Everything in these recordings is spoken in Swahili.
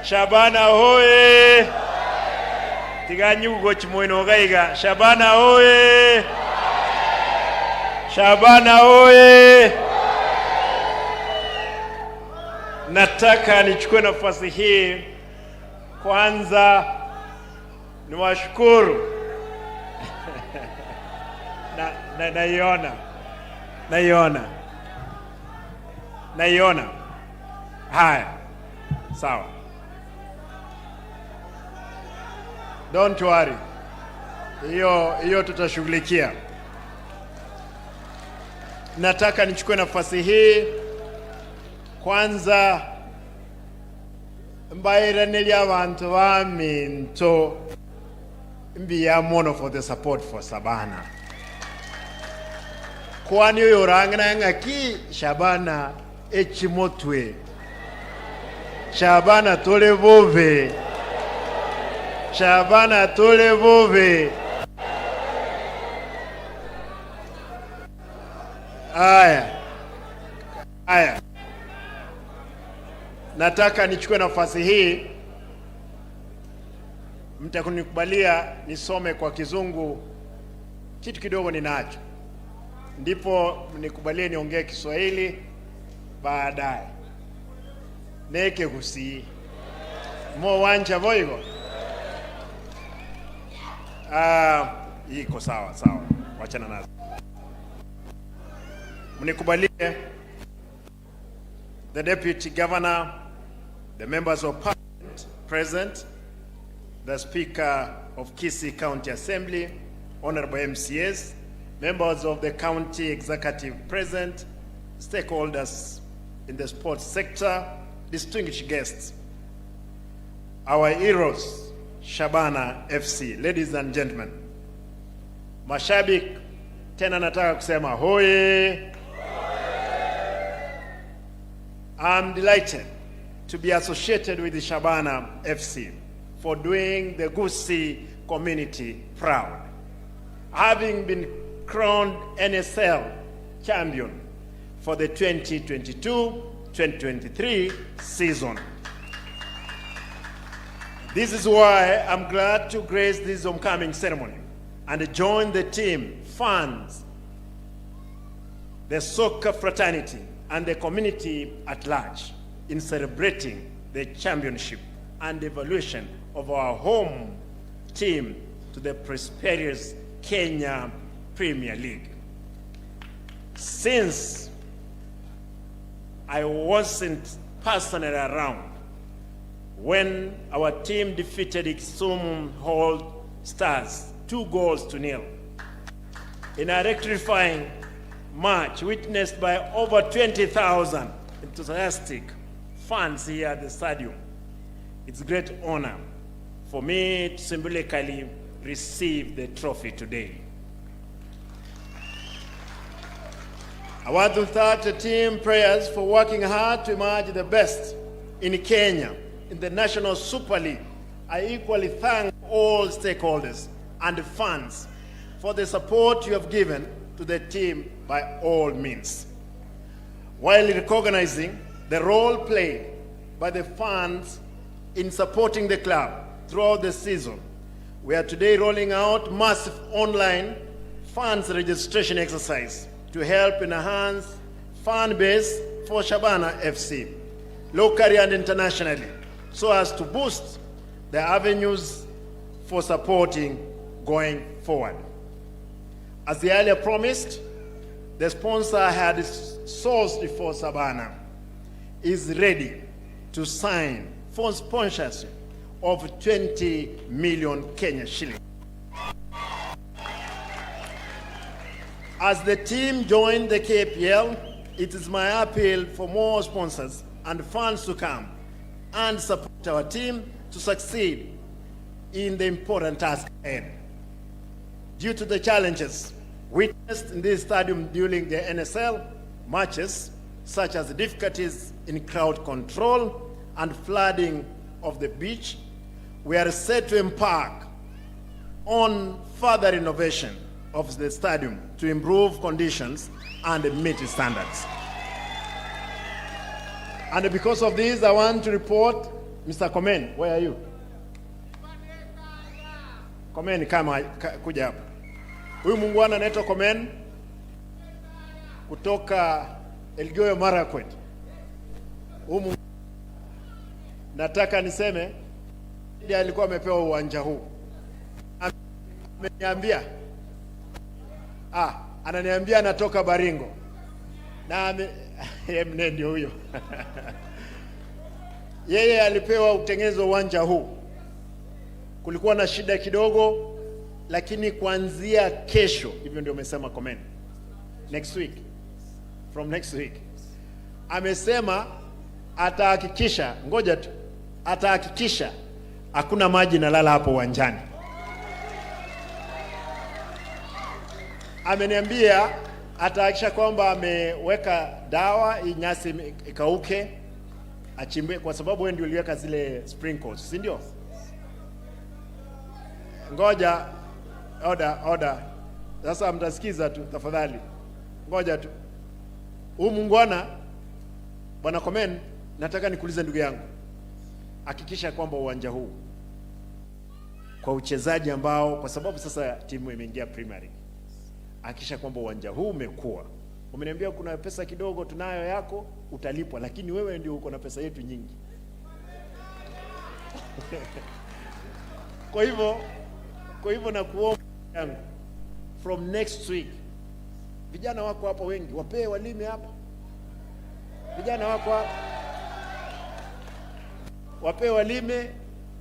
Shabana hoye! Tiganyugo chimoino gaiga. Shabana hoye! Shabana hoye! Nataka nichukue nafasi hii kwanza niwashukuru. Naiona. Haya. Sawa. Don't worry. Hiyo tutashughulikia. Nataka nichukue nafasi hii kwanza mbairanilia abantu baminto mbiya mono for the support for Shabana. Kwani yorangana ngaki Shabana echimotwe. Shabana tole bove. Shabana tole bove. Aya. Nataka nichukue nafasi hii, mtakunikubalia nisome kwa Kizungu kitu kidogo ninacho, ndipo nikubalie niongee Kiswahili baadaye. Neke Gusii mo wanja voigo. Iko sawa, wachana nazo. Mnikubalie the Deputy Governor, the members of Parliament present, the Speaker of Kisii County Assembly, Honorable MCAs, members of the County Executive present, stakeholders in the sports sector, distinguished guests, our heroes, Shabana FC, ladies and gentlemen. Mashabik, tena nataka kusema hoye. I'm delighted to be associated with the Shabana FC for doing the Gusii community proud, having been crowned NSL champion for the 2022-2023 season. This is why I'm glad to grace this homecoming ceremony and join the team, fans, the soccer fraternity, and the community at large in celebrating the championship and evolution of our home team to the prosperous Kenya Premier League. Since I wasn't personally around when our team defeated Kisumu Hall Stars 2-0 in a electrifying match witnessed by over 20,000 enthusiastic fans here at the stadium, it's a great honor for me to symbolically receive the trophy today. I want to thank the team players for working hard to emerge the best in Kenya in the National Super League. I equally thank all stakeholders and fans for the support you have given to the team by all means. While recognizing the role played by the fans in supporting the club throughout the season, we are today rolling out massive online fans registration exercise to help enhance fan base for Shabana FC, locally and internationally, so as to boost the avenues for supporting going forward. As the earlier promised, the sponsor had sourced for Shabana is ready to sign for sponsorship of 20 million Kenya shillings. As the team joined the KPL, it is my appeal for more sponsors and fans to come and support our team to succeed in the important task ahead. Due to the challenges witnessed in this stadium during the NSL matches, such as difficulties in crowd control and flooding of the beach, we are set to embark on further renovation of the stadium to improve conditions and meet standards. And because of this, I want to report Mr. Komen, where are you? Komen, kama kuja hapa. Huyu muungwana anaitwa Komen kutoka Elgeyo Marakwet. Huyu nataka niseme ndiye alikuwa amepewa uwanja huu. Ameniambia ananiambia anatoka Baringo. Na ndio huyo. Yeye alipewa utengenezo uwanja huu. Kulikuwa na shida kidogo, lakini kuanzia kesho, hivyo ndio amesema Komen, next week, from next week, amesema atahakikisha, ngoja tu, atahakikisha hakuna maji nalala hapo uwanjani. Ameniambia atahakikisha kwamba ameweka dawa hii nyasi ikauke, achimbe, kwa sababu wewe ndio uliweka zile sprinkles, si ndio? Ngoja, order. Sasa mtasikiza tu tafadhali. Ngoja tu. Huyu muungwana Bwana Komen, nataka nikuulize ndugu yangu. Hakikisha kwamba uwanja huu kwa uchezaji ambao, kwa sababu sasa timu imeingia Premier League, hakikisha kwamba uwanja huu umekuwa. Umeniambia kuna pesa kidogo tunayo yako, utalipwa, lakini wewe ndio uko na pesa yetu nyingi. Kwa hivyo na kuomba yangu, from next week, vijana wako hapa wengi, wapee walime hapa. Vijana wako hapa, wapee walime.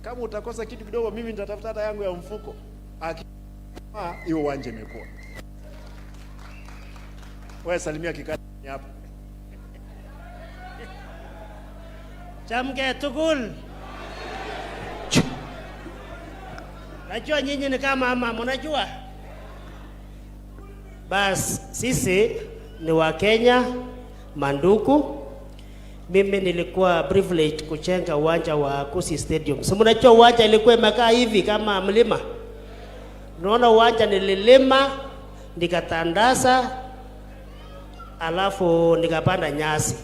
Kama utakosa kitu kidogo, mimi nitatafuta hata yangu ya mfuko. Hiyo uwanja imekuwa. Wewe salimia kikati hapa. Chamke tukul. Najua nyinyi ni kama mama, mnajua? Bas, sisi ni wa Kenya, manduku. Mimi nilikuwa privilege kuchenga uwanja wa Gusii Stadium. So mnajua uwanja ilikuwa imekaa hivi kama mlima. Unaona uwanja nililima, nikatandaza, alafu nikapanda nyasi.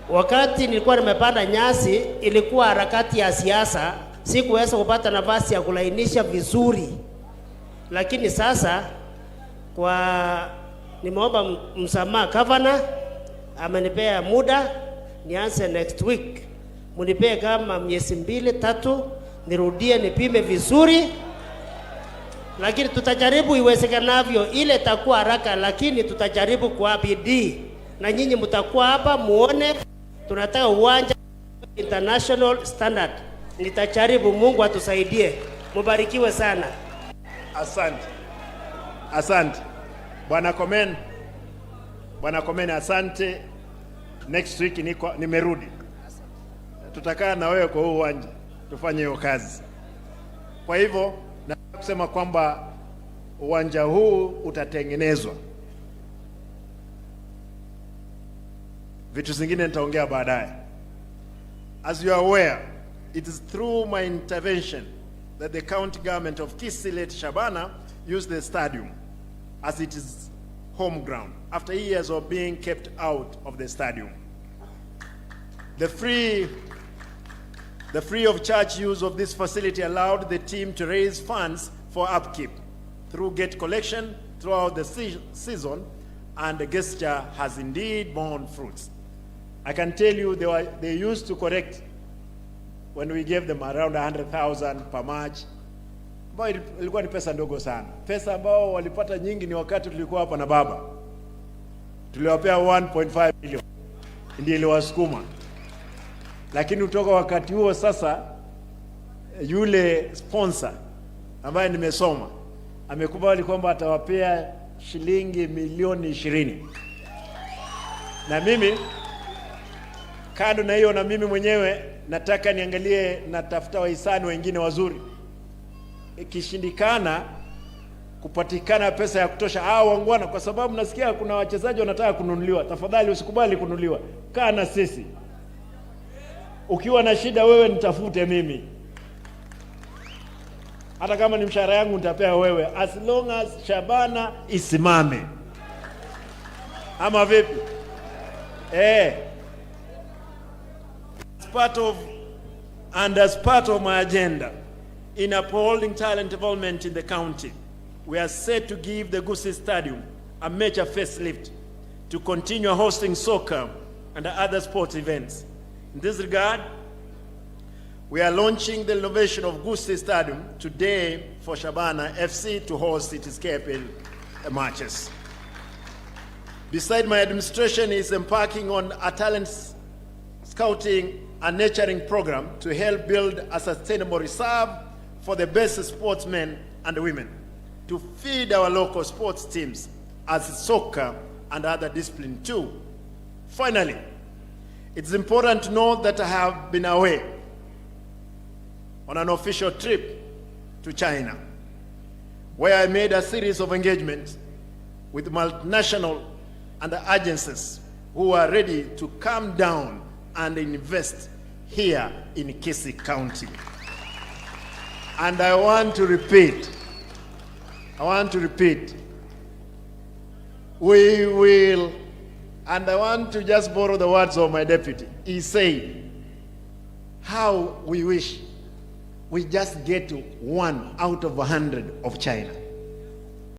Wakati nilikuwa nimepanda nyasi, ilikuwa harakati ya siasa, sikuweza kupata nafasi ya kulainisha vizuri. Lakini sasa nimeomba msamaha governor, amenipea muda nianze next week. Munipee kama miezi 2-3 nirudie nipime vizuri. Lakini tutajaribu iwezekanavyo, ile itakuwa haraka, lakini tutajaribu kwa bidii. Na nyinyi mtakuwa hapa muone tunataka uwanja international standard. Nitajaribu, Mungu atusaidie. Mubarikiwe sana. Asante. Bwana Komen, asante. Next week nimerudi. Tutakaa na wewe kwa uwanja, tufanye hiyo kazi. Kwa hivyo nataka kusema kwamba uwanja huu utatengenezwa. Vitu zingine nitaongea baadaye. As you are aware, it is through my intervention that the county government of Kisii led Shabana used the stadium as it is home ground after years of being kept out of the stadium. The free of charge use of this facility allowed the team to raise funds for upkeep through gate collection throughout the season, and the gesture has indeed borne fruits. I can tell you they used to correct when we gave them around 100,000 per match. Ambayo ilikuwa ni pesa ndogo sana. Pesa ambao walipata nyingi ni wakati tulikuwa hapa na baba. Tuliwapea 1.5 million. Ndiyo iliwasukuma. Lakini kutoka wakati huo sasa, yule sponsor ambaye nimesoma amekubali kwamba atawapea shilingi milioni 20. Na mimi kando na hiyo, na mimi mwenyewe nataka niangalie, natafuta wahisani wengine wazuri. Ikishindikana kupatikana pesa ya kutosha wangwana, kwa sababu nasikia kuna wachezaji wanataka kununuliwa. Tafadhali usikubali kununuliwa. Kaa na sisi. Ukiwa na shida wewe nitafute mimi. Hata kama ni mshahara yangu nitapea wewe, as long as Shabana isimame. Ama vipi? As part of And as part of my agenda in upholding talent development in the county, we are set to give the Gusii Stadium a major facelift to continue hosting soccer and other sports events. In this regard, we are launching the renovation of Gusii Stadium today for Shabana FC to host its KPL matches. Besides, my administration is embarking on a talent scouting and nurturing program to help build a sustainable reserve for the best sportsmen and women to feed our local sports teams as soccer and other disciplines too. Finally, it's important to note that I have been away on an official trip to China, where I made a series of engagements with multinational and agencies who are ready to come down and invest here in Kisii County. And I want to repeat, we will, and I want to just borrow the words of my deputy. He said, how we wish we just get 1 out of 100 of China.